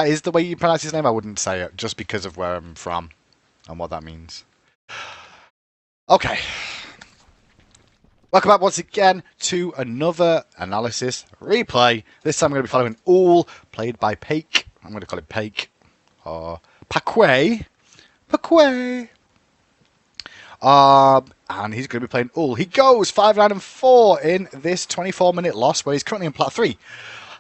is the way you pronounce his name. I wouldn't say it just because of where I'm from and what that means. Okay. Welcome back once again to another analysis replay. This time I'm going to be following Ullr, played by Pake. I'm going to call it Pake. Or Pakwe. Pakwe. And he's going to be playing Ullr. He goes 5-9-4 in this 24-minute loss where he's currently in Plat 3.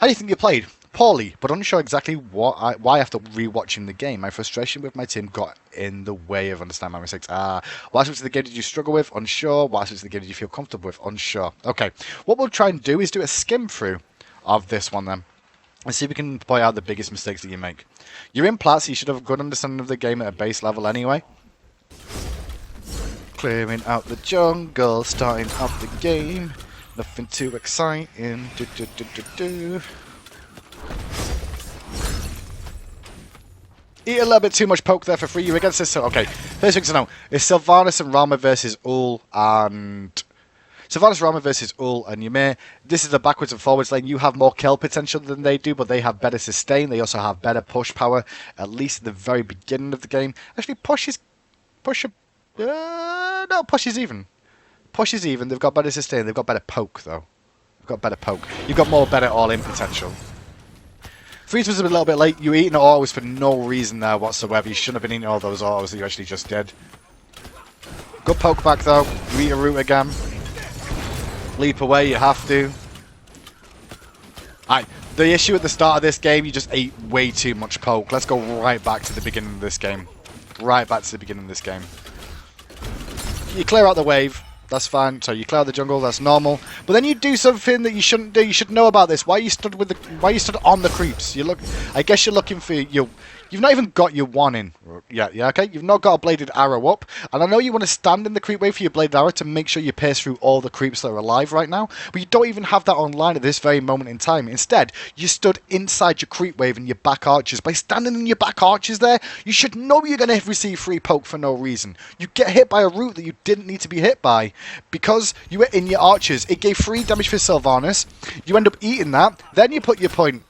How do you think you played? Poorly, but unsure exactly why after rewatching the game. My frustration with my team got in the way of understanding my mistakes. What aspects of the game did you struggle with? Unsure. What aspects of the game did you feel comfortable with? Unsure. Okay, what we'll try and do is do a skim through of this one then. And see if we can point out the biggest mistakes that you make. You're in Plat, so you should have a good understanding of the game at a base level anyway. Clearing out the jungle, starting up the game. Nothing too exciting. Eat a little bit too much poke there for free. You're against this. So, okay, first thing to know is Sylvanas and Rama versus Ullr and Sylvanas, Rama versus Ullr and Ymir. This is a backwards and forwards lane. You have more kill potential than they do, but they have better sustain. They also have better push power, at least at the very beginning of the game. Actually, push is even. Push is even. They've got better sustain. They've got better poke though. They've got better poke. You've got more better all-in potential. Freeze was a little bit late. You were eating autos for no reason there whatsoever. You shouldn't have been eating all those autos that you actually just did. Good poke back though. You eat a root again. Leap away, you have to. Alright, the issue at the start of this game, you just ate way too much poke. Let's go right back to the beginning of this game. Right back to the beginning of this game. You clear out the wave. That's fine. So you clear out the jungle. That's normal. But then you do something that you shouldn't do. You should know about this. Why you stood on the creeps? You look. I guess you're looking for your. You've not even got your one in. Yeah, okay. You've not got a bladed arrow up. And I know you want to stand in the creep wave for your bladed arrow to make sure you pierce through all the creeps that are alive right now. But you don't even have that online at this very moment in time. Instead, you stood inside your creep wave and your back archers. By standing in your back archers there, you should know you're going to receive free poke for no reason. You get hit by a root that you didn't need to be hit by. Because you were in your archers. It gave 3 damage for Sylvanas. You end up eating that. Then you put your point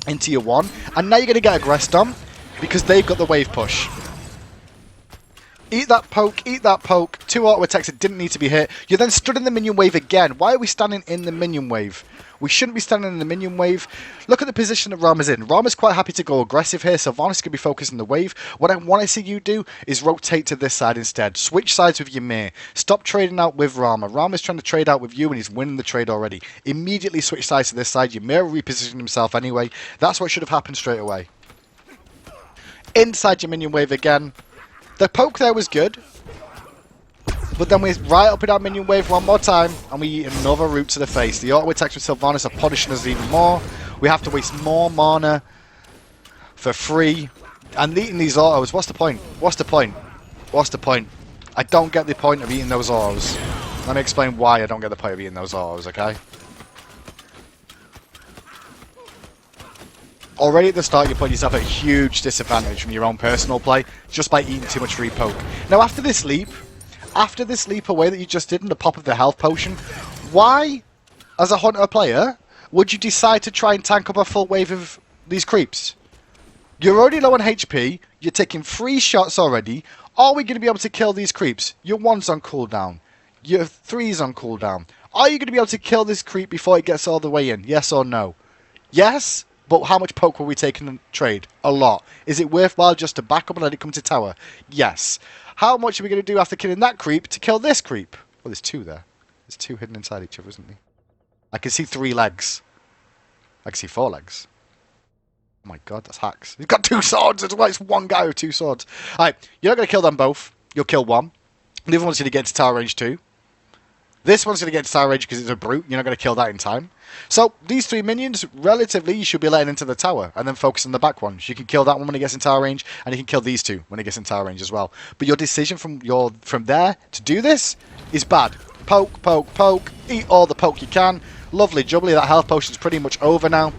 into your 1. And now you're going to get aggressed on. Because they've got the wave push. Eat that poke, eat that poke. 2 auto attacks that didn't need to be hit. You then stood in the minion wave again. Why are we standing in the minion wave? We shouldn't be standing in the minion wave. Look at the position that Rama's in. Rama's quite happy to go aggressive here. Sylvanas can be focused on the wave. What I want to see you do is rotate to this side instead. Switch sides with Ymir. Stop trading out with Rama. Rama's trying to trade out with you and he's winning the trade already. Immediately switch sides to this side. Ymir repositioned himself anyway. That's what should have happened straight away. Inside your minion wave again. The poke there was good. But then we're right up in our minion wave one more time. And we eat another root to the face. The auto attacks with Sylvanas are punishing us even more. We have to waste more mana for free. And eating these autos, what's the point? What's the point? What's the point? I don't get the point of eating those autos. Let me explain why I don't get the point of eating those autos, okay? Already at the start, you put yourself at a huge disadvantage from your own personal play just by eating too much free poke. Now, after this leap away that you just did in the pop of the health potion, why, as a hunter player, would you decide to try and tank up a full wave of these creeps? You're already low on HP, you're taking 3 shots already. Are we going to be able to kill these creeps? Your 1's on cooldown, your 3's on cooldown. Are you going to be able to kill this creep before it gets all the way in? Yes or no? Yes? But how much poke will we take in the trade? A lot. Is it worthwhile just to back up and let it come to tower? Yes. How much are we going to do after killing that creep to kill this creep? Well, there's 2 there. There's 2 hidden inside each other, isn't there? I can see 3 legs. I can see 4 legs. Oh my god, that's hacks. He's got 2 swords. It's why it's 1 guy with 2 swords. Alright, you're not going to kill them both. You'll kill 1. The other one's going to get into tower range 2. This one's going to get into tower range because it's a brute. You're not going to kill that in time. So, these 3 minions, relatively, you should be letting into the tower. And then focus on the back ones. You can kill that one when it gets in tower range. And you can kill these 2 when it gets in tower range as well. But your decision from there to do this is bad. Poke, poke, poke. Eat all the poke you can. Lovely jubbly. That health potion's pretty much over now.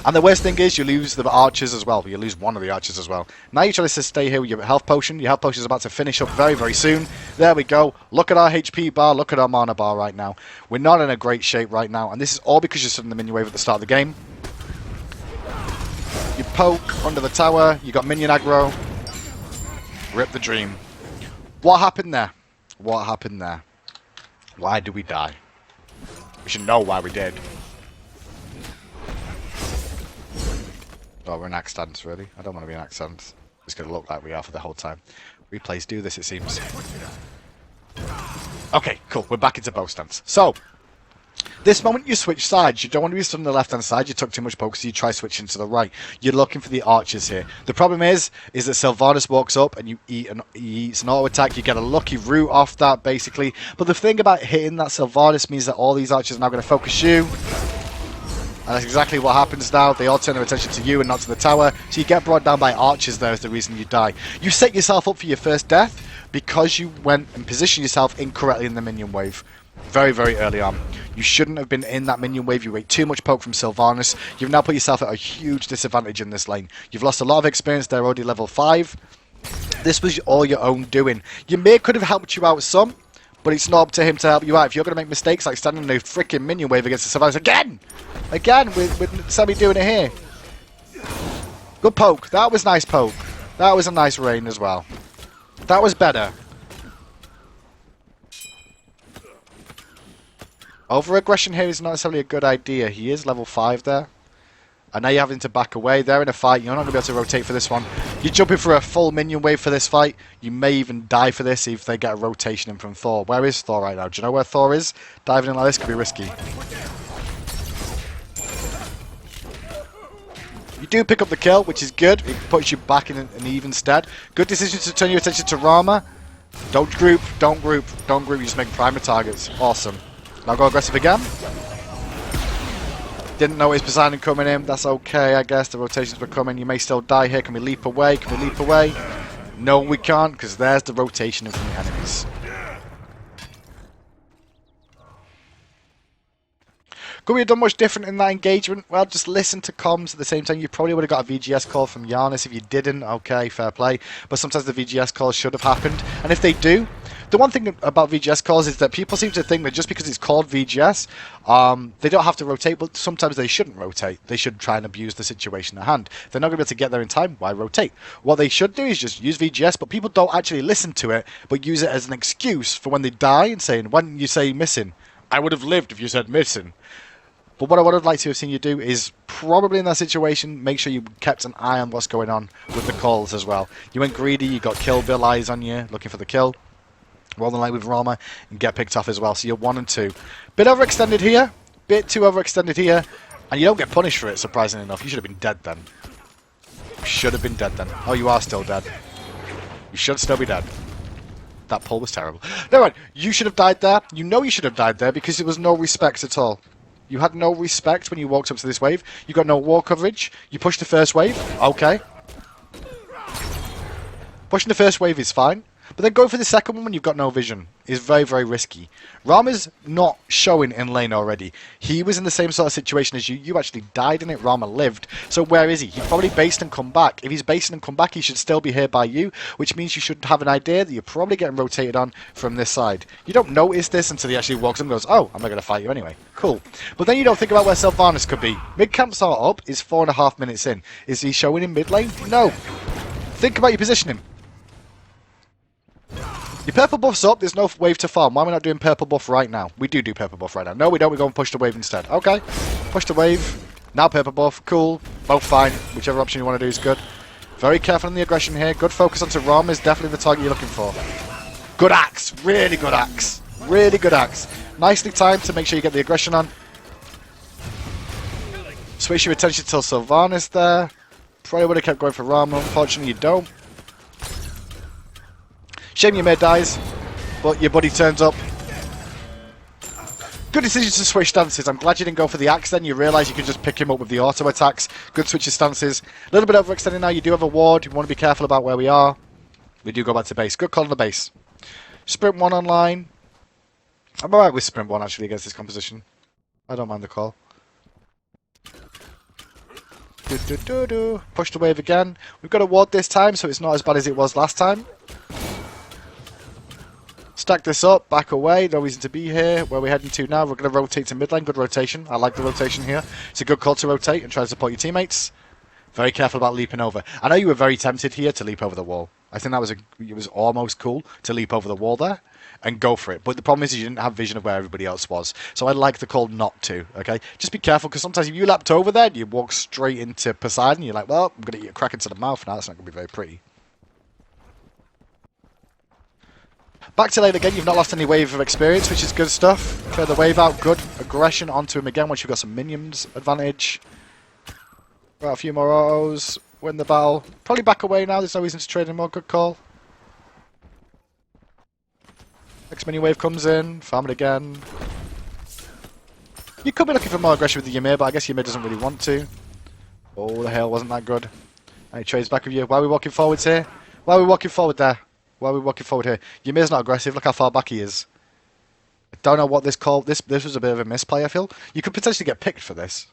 And the worst thing is you lose the archers as well. You lose one of the archers as well. Now you're trying to stay here with your health potion. Your health potion is about to finish up very, very soon. There we go. Look at our HP bar. Look at our mana bar right now. We're not in a great shape right now. And this is all because you're stood in the minion wave at the start of the game. You poke under the tower. You got minion aggro. Rip the dream. What happened there? What happened there? Why did we die? We should know why we did. Oh, we're in axe stance, really? I don't want to be in axe stance. It's going to look like we are for the whole time. Replays do this, it seems. Okay, cool. We're back into bow stance. So, this moment you switch sides. You don't want to be stood on the left-hand side. You took too much poke, so you try switching to the right. You're looking for the archers here. The problem is that Sylvanas walks up and he eats an auto attack. You get a lucky root off that, basically. But the thing about hitting that Sylvanas means that all these archers are now going to focus you. And that's exactly what happens now. They all turn their attention to you and not to the tower. So you get brought down by archers there is the reason you die. You set yourself up for your first death because you went and positioned yourself incorrectly in the minion wave. Very, very early on. You shouldn't have been in that minion wave. You ate too much poke from Sylvanas. You've now put yourself at a huge disadvantage in this lane. You've lost a lot of experience. They're already level 5. This was all your own doing. Your mate could have helped you out some, but it's not up to him to help you out. If you're going to make mistakes like standing in a freaking minion wave against the Sylvanas again with Sammy doing it here. Good poke. That was nice poke. That was a nice rain as well. That was better. Over-aggression here is not necessarily a good idea. He is level 5 there. And now you're having to back away. They're in a fight. You're not going to be able to rotate for this one. You're jumping for a full minion wave for this fight. You may even die for this if they get a rotation in from Thor. Where is Thor right now? Do you know where Thor is? Diving in like this could be risky. You do pick up the kill, which is good. It puts you back in an even stead. Good decision to turn your attention to Rama. Don't group, don't group, don't group. You just make primary targets. Awesome. Now go aggressive again. Didn't notice Poseidon coming in. That's okay, I guess. The rotations were coming. You may still die here. Can we leap away? Can we leap away? No, we can't, because there's the rotation in from the enemies. Could we have done much different in that engagement? Well, just listen to comms at the same time. You probably would have got a VGS call from Giannis. If you didn't, okay, fair play. But sometimes the VGS calls should have happened. And if they do, the one thing about VGS calls is that people seem to think that just because it's called VGS, they don't have to rotate, but sometimes they shouldn't rotate. They should try and abuse the situation at hand. If they're not going to be able to get there in time, why rotate? What they should do is just use VGS, but people don't actually listen to it, but use it as an excuse for when they die and saying, why didn't you say missing? I would have lived if you said missing. But what I would have liked to have seen you do is probably in that situation, make sure you kept an eye on what's going on with the calls as well. You went greedy, you got Kill Bill eyes on you, looking for the kill. Roll the line with Rama and get picked off as well. So you're 1 and 2. Bit overextended here, bit too overextended here, and you don't get punished for it, surprisingly enough. You should have been dead then. You should have been dead then. Oh, you are still dead. You should still be dead. That pull was terrible. Never mind. You should have died there. You know you should have died there because there was no respect at all. You had no respect when you walked up to this wave. You got no wall coverage. You pushed the first wave. Okay. Pushing the first wave is fine. But then going for the second one when you've got no vision is very, very risky. Rama's not showing in lane already. He was in the same sort of situation as you. You actually died in it. Rama lived. So where is he? He probably based and come back. If he's based and come back, he should still be here by you, which means you should have an idea that you're probably getting rotated on from this side. You don't notice this until he actually walks up and goes, oh, I'm not going to fight you anyway. Cool. But then you don't think about where Sylvanas could be. Mid-camp start up is 4.5 minutes in. Is he showing in mid lane? No. Think about your positioning. Your purple buff's up, there's no wave to farm. Why are we not doing purple buff right now? We do purple buff right now. No, we don't. We go and push the wave instead. Okay. Push the wave. Now purple buff. Cool. Both fine. Whichever option you want to do is good. Very careful on the aggression here. Good focus onto Rom is definitely the target you're looking for. Good axe. Really good axe. Really good axe. Nicely timed to make sure you get the aggression on. Switch your attention till Sylvanas there. Probably would have kept going for Rom. Unfortunately, you don't. Shame your mate dies, but your buddy turns up. Good decision to switch stances. I'm glad you didn't go for the axe then. You realise you can just pick him up with the auto attacks. Good switch of stances. A little bit overextended now. You do have a ward. You want to be careful about where we are. We do go back to base. Good call on the base. Sprint 1 online. I'm alright with Sprint 1 actually against this composition. I don't mind the call. Push the wave again. We've got a ward this time, so it's not as bad as it was last time. Stack this up, back away, no reason to be here. Where we're heading to now, we're going to rotate to mid lane. Good rotation. I like the rotation here. It's a good call to rotate and try to support your teammates. Very careful about leaping over. I know you were very tempted here to leap over the wall. I think it was almost cool to leap over the wall there and go for it. But the problem is you didn't have vision of where everybody else was. So I'd like the call not to, okay? Just be careful, because sometimes if you leapt over there and you walk straight into Poseidon, you're like, well, I'm going to eat a crack into the mouth now. That's not going to be very pretty. Back to lane again. You've not lost any wave of experience, which is good stuff. Clear the wave out. Good. Aggression onto him again once you've got some minions advantage. Got a few more autos. Win the battle. Probably back away now. There's no reason to trade anymore. Good call. Next mini wave comes in. Farm it again. You could be looking for more aggression with the Ymir, but I guess Ymir doesn't really want to. Oh, the hail wasn't that good. And he trades back with you. Why are we walking forwards here? Why are we walking forward there? Why are we walking forward here? Ymir's not aggressive. Look how far back he is. I don't know what this call. This was a bit of a misplay, I feel. You could potentially get picked for this.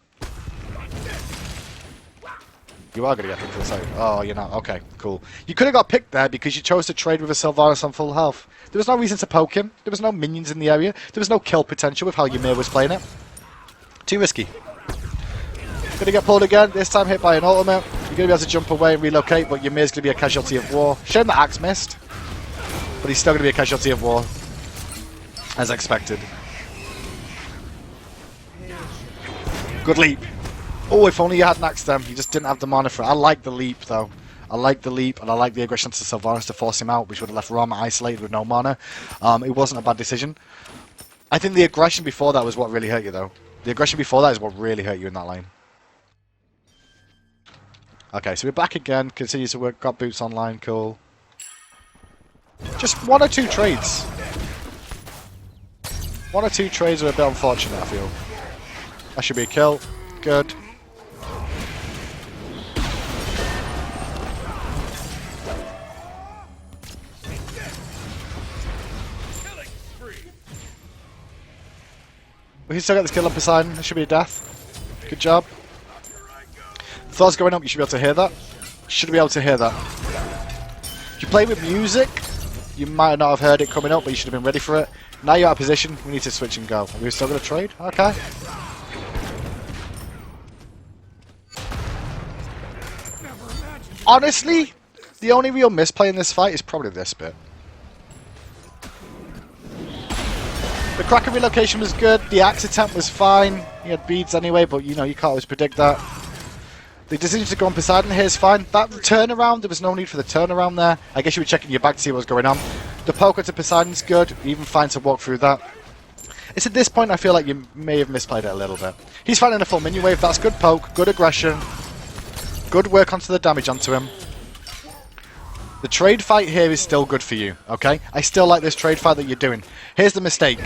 You are going to get picked for this. Oh, you're not. Okay, cool. You could have got picked there because you chose to trade with a Sylvanas on full health. There was no reason to poke him. There was no minions in the area. There was no kill potential with how Ymir was playing it. Too risky. Going to get pulled again. This time hit by an ultimate. You're going to be able to jump away and relocate, but Ymir's going to be a casualty of war. Shame the axe missed. But he's still going to be a casualty of war. As expected. Good leap. Oh, if only you had an axe them. You just didn't have the mana for it. I like the leap, though. I like the leap, and I like the aggression to Sylvanas to force him out, which would have left Rama isolated with no mana. It wasn't a bad decision. I think the aggression before that was what really hurt you, though. The aggression before that is what really hurt you in that lane. Okay, so we're back again. Continue to work. Got boots online. Cool. Just one or two trades. One or two trades are a bit unfortunate, I feel. That should be a kill. Good. We can still get this kill on Poseidon. It should be a death. Good job. Thor's going up. You should be able to hear that. Should be able to hear that. If you play with music, you might not have heard it coming up, but you should have been ready for it. Now you're out of position. We need to switch and go. Are we still going to trade? Okay. Honestly, the only real misplay in this fight is probably this bit. The Kraken relocation was good. The axe attempt was fine. He had beads anyway, but you know, you can't always predict that. The decision to go on Poseidon here is fine. That turnaround, there was no need for the turnaround there. I guess you were checking your back to see what was going on. The poker to Poseidon's good. Even fine to walk through that. It's at this point I feel like you may have misplayed it a little bit. He's finding a full minion wave. That's good poke. Good aggression. Good work onto the damage onto him. The trade fight here is still good for you, okay? I still like this trade fight that you're doing. Here's the mistake.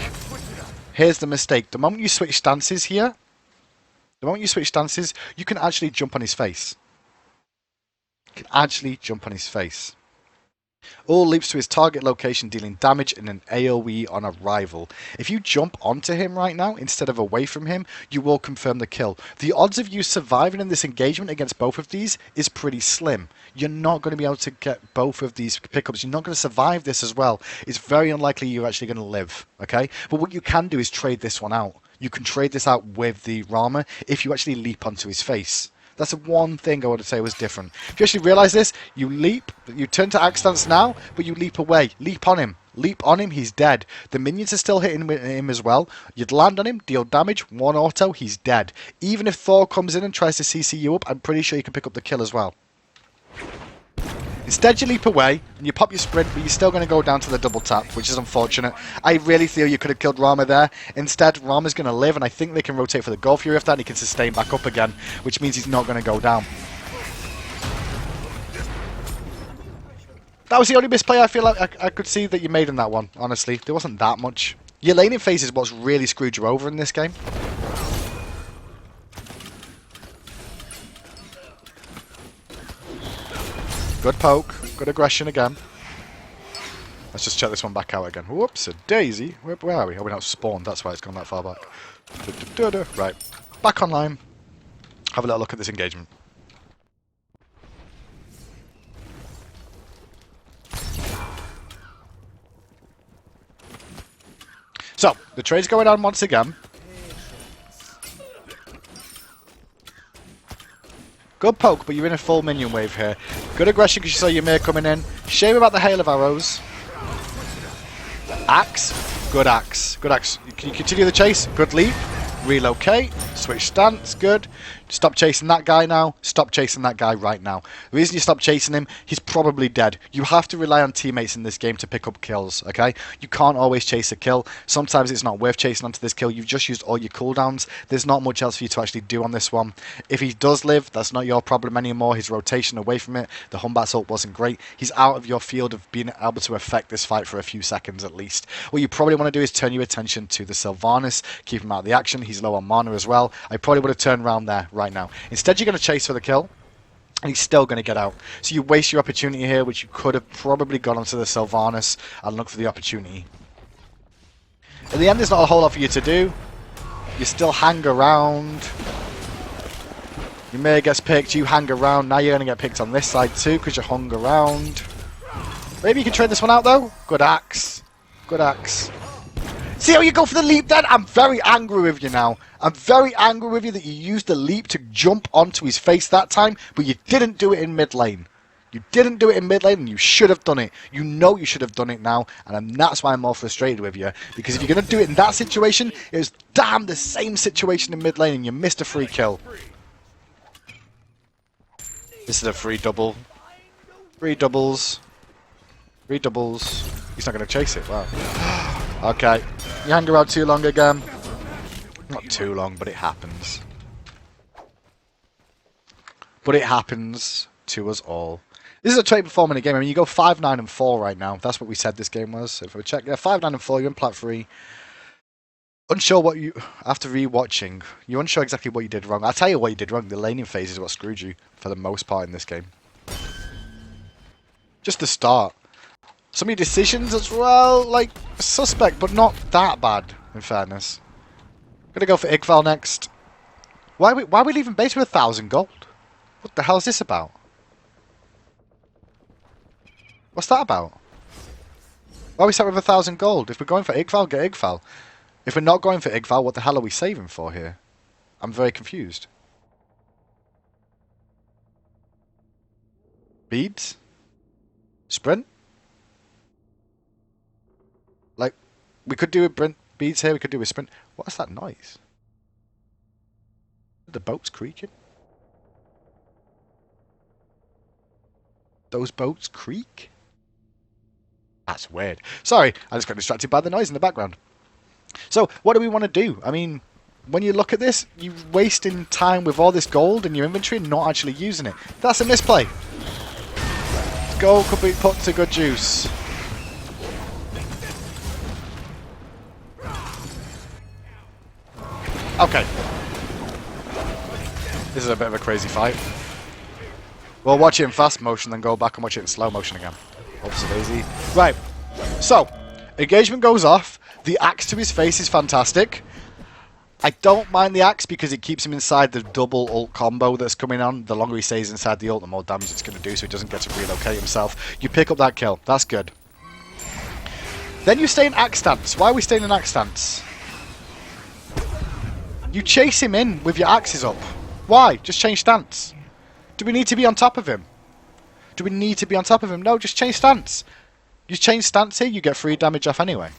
Here's the mistake. The moment you switch stances here, you can actually jump on his face. You can actually jump on his face. Ullr leaps to his target location, dealing damage in an AoE on arrival. If you jump onto him right now, instead of away from him, you will confirm the kill. The odds of you surviving in this engagement against both of these is pretty slim. You're not going to be able to get both of these pickups. You're not going to survive this as well. It's very unlikely you're actually going to live, okay? But what you can do is trade this one out. You can trade this out with the Rama if you actually leap onto his face. That's the one thing I would say was different. If you actually realise this, you leap, you turn to axe stance now, but you leap away. Leap on him. Leap on him, he's dead. The minions are still hitting him as well. You'd land on him, deal damage, one auto, he's dead. Even if Thor comes in and tries to CC you up, I'm pretty sure you can pick up the kill as well. Instead, you leap away, and you pop your sprint, but you're still going to go down to the double tap, which is unfortunate. I really feel you could have killed Rama there. Instead, Rama's going to live, and I think they can rotate for the Gold Fury after that, and he can sustain back up again, which means he's not going to go down. That was the only misplay I feel like I could see that you made in that one, honestly. There wasn't that much. Your laning phase is what's really screwed you over in this game. Good poke, good aggression again. Let's just check this one back out again. Whoops, a daisy. Where are we? Oh, we're not spawned, that's why it's gone that far back. Right, back online. Have a little look at this engagement. So, the trade's going on once again. Good poke, but you're in a full minion wave here. Good aggression because you saw your Mir coming in. Shame about the hail of arrows. Axe. Good axe. Good axe. Can you continue the chase? Good leap. Relocate. Switch stance. Good. Stop chasing that guy now. Stop chasing that guy right now. The reason you stop chasing him, he's probably dead. You have to rely on teammates in this game to pick up kills, okay? You can't always chase a kill. Sometimes it's not worth chasing onto this kill. You've just used all your cooldowns. There's not much else for you to actually do on this one. If he does live, that's not your problem anymore. His rotation away from it, the Humbat's ult wasn't great. He's out of your field of being able to affect this fight for a few seconds at least. What you probably want to do is turn your attention to the Sylvanas. Keep him out of the action. He's low on mana as well. I probably would have turned around there right now. Instead, you're going to chase for the kill, and he's still going to get out. So you waste your opportunity here, which you could have probably gone onto the Sylvanas and looked for the opportunity. In the end, there's not a whole lot for you to do. You still hang around. Your Mir gets picked, you hang around. Now you're going to get picked on this side too, because you hung around. Maybe you can trade this one out, though. Good axe. Good axe. See how you go for the leap then? I'm very angry with you now. I'm very angry with you that you used the leap to jump onto his face that time, but you didn't do it in mid lane. You didn't do it in mid lane, and you should have done it. You know you should have done it now, and that's why I'm more frustrated with you. Because if you're going to do it in that situation, it was damn the same situation in mid lane, and you missed a free kill. This is a free double. Free doubles. Free doubles. He's not going to chase it. Wow. Okay. You hang around too long again. Not too long, but it happens. But it happens to us all. This is a trait perform in a game. I mean, you go 5, 9, and 4 right now. That's what we said this game was. If we check, yeah, 5, 9, and 4. You're in plat 3. Unsure what you, after rewatching, you're unsure exactly what you did wrong. I'll tell you what you did wrong. The laning phase is what screwed you for the most part in this game. Just the start. Some of your decisions as well, like, suspect, but not that bad, in fairness. Gonna go for Igval next. Why are we leaving base with 1,000 gold? What the hell is this about? What's that about? Why are we set with 1,000 gold? If we're going for Igval, get Igval. If we're not going for Igval, what the hell are we saving for here? I'm very confused. Beads? Sprint? Like, we could do a beads here, we could do a sprint. What's that noise? The boat's creaking? Those boats creak? That's weird. Sorry, I just got distracted by the noise in the background. So, what do we want to do? I mean, when you look at this, you're wasting time with all this gold in your inventory and not actually using it. That's a misplay. Gold could be put to good use. Okay. This is a bit of a crazy fight. We'll watch it in fast motion, then go back and watch it in slow motion again. Oops, daisy. Right. So, engagement goes off. The axe to his face is fantastic. I don't mind the axe because it keeps him inside the double ult combo that's coming on. The longer he stays inside the ult, the more damage it's going to do, so he doesn't get to relocate himself. You pick up that kill. That's good. Then you stay in axe stance. Why are we staying in axe stance? You chase him in with your axes up. Why? Just change stance. Do we need to be on top of him? Do we need to be on top of him? No, just change stance. You change stance here, you get free damage off anyway.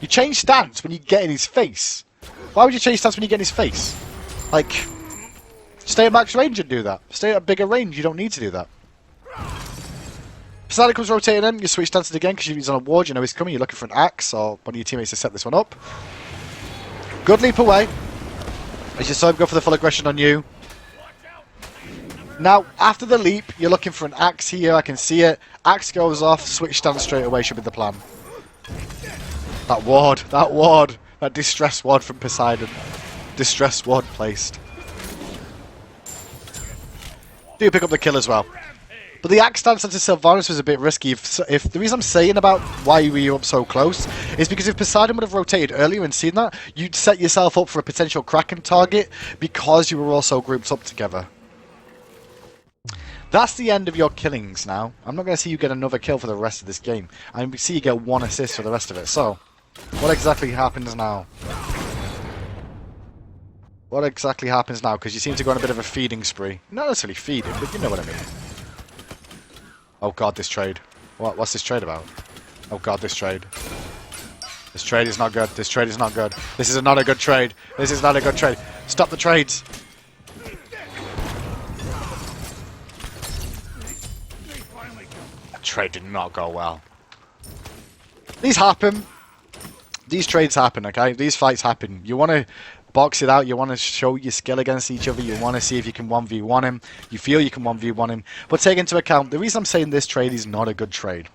You change stance when you get in his face. Why would you change stance when you get in his face? Like, stay at max range and do that. Stay at a bigger range, you don't need to do that. Poseidon comes rotating in, you switch stances again because he's on a ward, you know he's coming, you're looking for an axe or one of your teammates to set this one up. Good leap away. As you saw him go for the full aggression on you. Now, after the leap, you're looking for an axe here, I can see it. Axe goes off, switch stance straight away should be the plan. That ward, that distress ward from Poseidon. Distress ward placed. Do pick up the kill as well. But the axe stance onto Sylvanas was a bit risky. If the reason I'm saying about why we were up so close is because if Poseidon would have rotated earlier and seen that, you'd set yourself up for a potential Kraken target because you were also grouped up together. That's the end of your killings now. I'm not going to see you get another kill for the rest of this game. I see you get 1 assist for the rest of it. So, what exactly happens now? What exactly happens now? Because you seem to go on a bit of a feeding spree. Not necessarily feeding, but you know what I mean. Oh god, this trade. What's this trade about? Oh god, this trade. This trade is not good. This trade is not good. This is not a good trade. This is not a good trade. Stop the trades. That trade did not go well. These happen. These trades happen, okay? These fights happen. You want to box it out. You want to show your skill against each other. You want to see if you can 1v1 him. You feel you can 1v1 him. But take into account, the reason I'm saying this trade is not a good trade.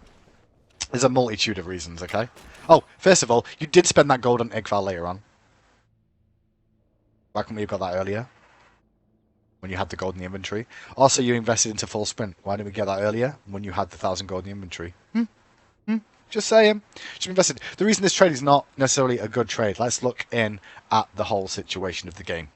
There's a multitude of reasons, okay? Oh, first of all, you did spend that gold on Igval later on. Why couldn't we have got that earlier? When you had the gold in the inventory. Also, you invested into full sprint. Why didn't we get that earlier? When you had the 1,000 gold in the inventory. Just saying. Just invested. The reason this trade is not necessarily a good trade, let's look in at the whole situation of the game.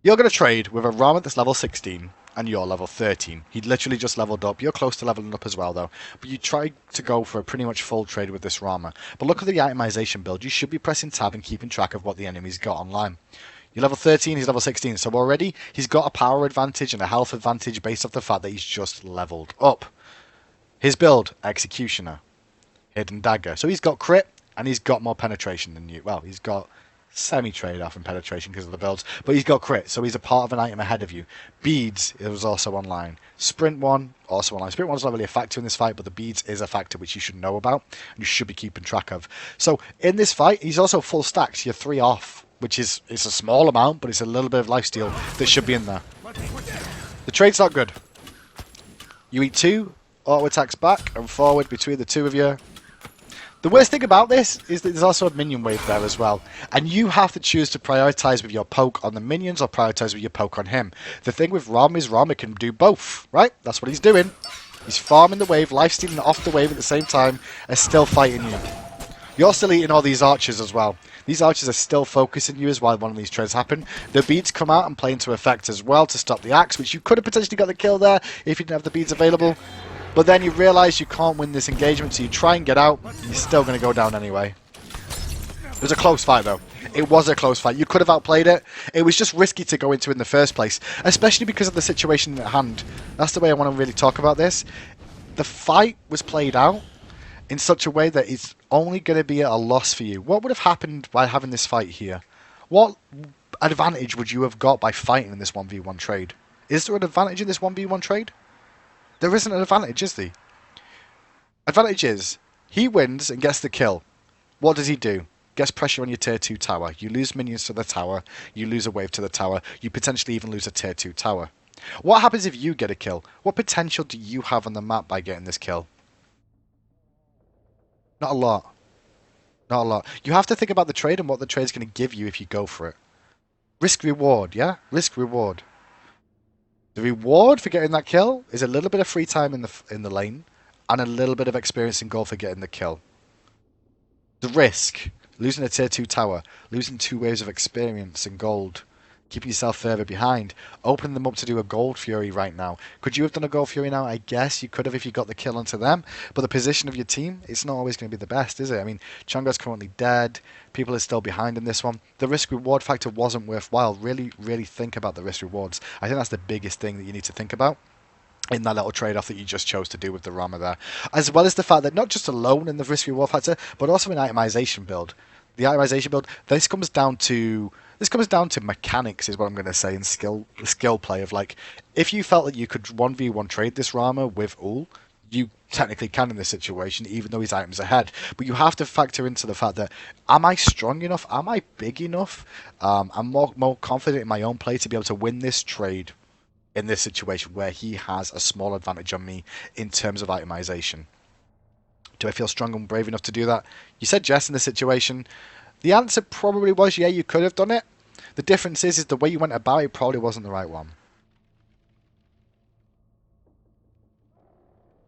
You're going to trade with a Rama that's level 16 and you're level 13. He literally just leveled up. You're close to leveling up as well, though. But you try to go for a pretty much full trade with this Rama. But look at the itemization build. You should be pressing tab and keeping track of what the enemy's got online. You're level 13, he's level 16. So already he's got a power advantage and a health advantage based off the fact that he's just leveled up. His build, Executioner. Hidden Dagger. So he's got crit and he's got more penetration than you. Well, he's got semi-trade off in penetration because of the builds, but he's got crit, so he's a part of an item ahead of you. Beads, it was also online. Sprint 1, also online. Sprint 1's not really a factor in this fight, but the beads is a factor which you should know about and you should be keeping track of. So in this fight, he's also full stacks. You're 3 off, which is it's a small amount, but it's a little bit of lifesteal that should be in there. The trade's not good. You eat 2 auto attacks back and forward between the two of you. The worst thing about this is that there's also a minion wave there as well. And you have to choose to prioritize with your poke on the minions or prioritize with your poke on him. The thing with Rom is Rom can do both, right? That's what he's doing. He's farming the wave, lifestealing off the wave at the same time, and still fighting you. You're still eating all these archers as well. These archers are still focusing you as while one of these trades happen. The beads come out and play into effect as well to stop the axe, which you could have potentially got the kill there if you didn't have the beads available. But then you realise you can't win this engagement, so you try and get out. You're still going to go down anyway. It was a close fight, though. It was a close fight. You could have outplayed it. It was just risky to go into in the first place, especially because of the situation at hand. That's the way I want to really talk about this. The fight was played out in such a way that it's only going to be a loss for you. What would have happened by having this fight here? What advantage would you have got by fighting in this 1v1 trade? Is there an advantage in this 1v1 trade? There isn't an advantage, is there? Advantage is, he wins and gets the kill. What does he do? Gets pressure on your tier 2 tower. You lose minions to the tower. You lose a wave to the tower. You potentially even lose a tier 2 tower. What happens if you get a kill? What potential do you have on the map by getting this kill? Not a lot. Not a lot. You have to think about the trade and what the trade's going to give you if you go for it. Risk reward, yeah? Risk reward. The reward for getting that kill is a little bit of free time in the lane and a little bit of experience in goal for getting the kill. The risk, losing a tier 2 tower, losing 2 waves of experience and gold, keeping yourself further behind, opening them up to do a gold fury right now. Could you have done a gold fury now? I guess you could have if you got the kill onto them, but the position of your team, it's not always going to be the best, is it? I mean, Chang'e's currently dead, people are still behind in this one. The risk reward factor wasn't worthwhile. Really, really think about the risk rewards. I think that's the biggest thing that you need to think about in that little trade-off that you just chose to do with the Rama there. As well as the fact that not just alone in the risk reward factor, but also in itemization build. The itemization build, this comes down to mechanics, is what I'm going to say, and skill play of, like, if you felt that you could 1v1 trade this Rama with Ullr, you technically can in this situation, even though his item's ahead. But you have to factor into the fact that, am I strong enough? Am I big enough? I'm more confident in my own play to be able to win this trade in this situation where he has a small advantage on me in terms of itemization. Do I feel strong and brave enough to do that? You said yes in this situation. The answer probably was, yeah, you could have done it. The difference is the way you went about it probably wasn't the right one.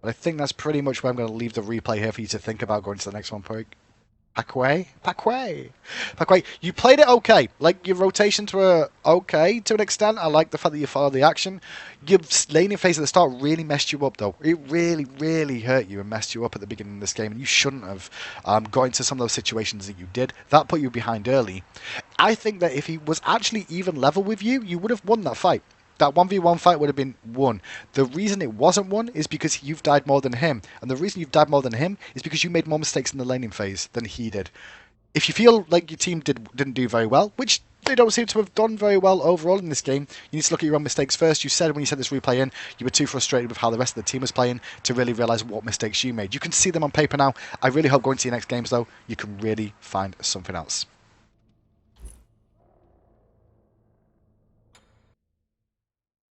But I think that's pretty much where I'm going to leave the replay here for you to think about going to the next one, Poik. Pakway. You played it okay. Like, your rotations were okay to an extent. I like the fact that you followed the action. Your laning phase at the start really messed you up, though. It really, really hurt you and messed you up at the beginning of this game, and you shouldn't have got into some of those situations that you did. That put you behind early. I think that if he was actually even level with you, you would have won that fight. That 1v1 fight would have been won. The reason it wasn't won is because you've died more than him. And the reason you've died more than him is because you made more mistakes in the laning phase than he did. If you feel like your team didn't do very well, which they don't seem to have done very well overall in this game, you need to look at your own mistakes first. You said when you sent this replay in, you were too frustrated with how the rest of the team was playing to really realise what mistakes you made. You can see them on paper now. I really hope going to your next games, though, you can really find something else.